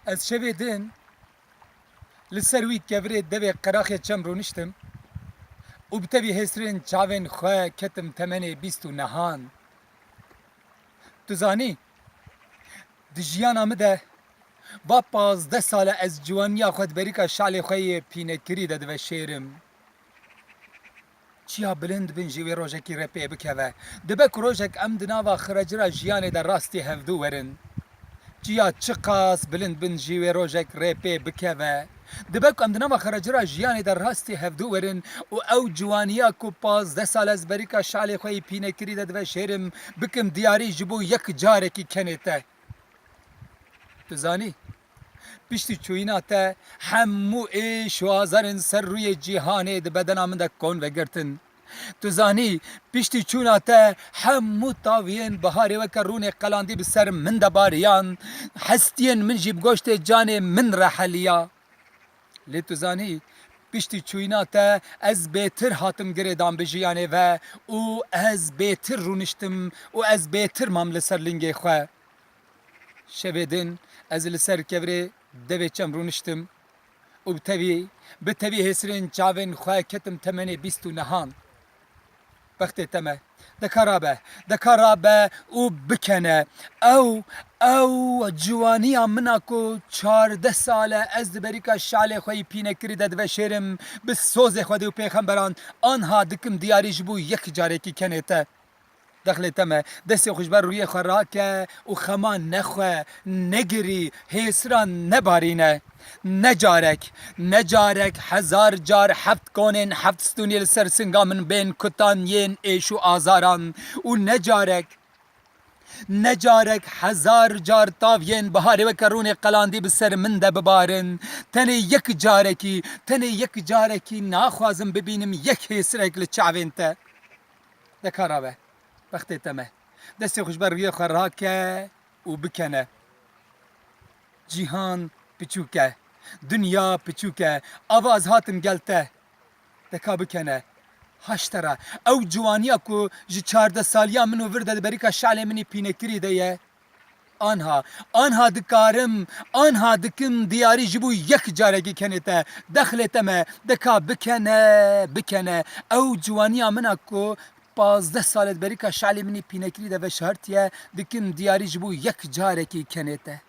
Ez şevê din li ser wî kevirê devê qeraxê çem rûniştim û bi tevî hêsirên çavên xwe ketim temenê bîst û nehan. Tu zanî di jiyana me de va 15 sale ez ciwaniya xwe di berîka şalê xwe yê pînekirî de diveşêrim. Çiya bilind bin jî wê rojekî repê bikeve. Dibe ku rojek em di nava xiracira jiyanê de rastî hevdû werin. Çiya çi qas bilind bin jî wê rojek repê bikeve. Dibe ku em di nava xiracira jiyanê de rastî hevdû werin û ew ciwaniya ku 15 sal ez berîka şalê xwe yê pînekirî de diveşêrim bikim diyarî ji bo yek carekî kenê te. Tu zanî piştî çûyîna te hemû êş û azarên ser rûyê cîhanê di bedena min de kon vegirtin. Tu zanî piştî çûna te hemû taviyên biharê weke rûnê qelandî bi ser min de bariyan, hestiyên min jî bi goştê canê min reheliya. Lê tu zanî piştî çûyîna te ez bêtir hatim girêdan bi jiyanê ve û ez bêtir rûniştim û ez bêtir mam li ser lingê xwe. Şevê din ez li ser kevirê devê çem rûniştim û bi tevî hêsirên çavên xwe ketim temenê bîst û nehan. Bextê te me dekara be û bikene. Ew ciwaniya min a ku 14 sale ez di berîka şalê xwe yê pînekirî de diveşêrim bi sozê Xwedê û pêxemberan anha dikim diyarî ji bo yek carekî kenê te. Dexlê te me destê xwe ji ber rûyê xwe rake û xema nexwe, negirî, hêsiran nebarîne. Ne carek hezar car heft konên heft stûnê li ser singa min bên kutan yên êş û azaran û ne carek hezar car taviyên biharê weke rûnê qelandî bi ser min de bibarin. Tenê yek carekî naxwazim bibînim yek hêsirek li çavên te. Dekara be bextê te me destê xwe ji ber rûyê xwe rake û bikene. Cîhan piçûk e, dünya piçûk e, avaz hatim gel te. Deka bikene. Haştera ew ciwaniya ku ji 14 saliya min û vir de di berîka şalê min yê pînekirî de ye. Anha dikarim, anha dikim diyarî ji bo yek carekî kenê te. Dexlê te me deka bikene. Ew ciwaniya min a ku 15 sal di berîka şalê min yê pînekirî de veşartiye dikim diyarî ji bo yek carekî kenê te.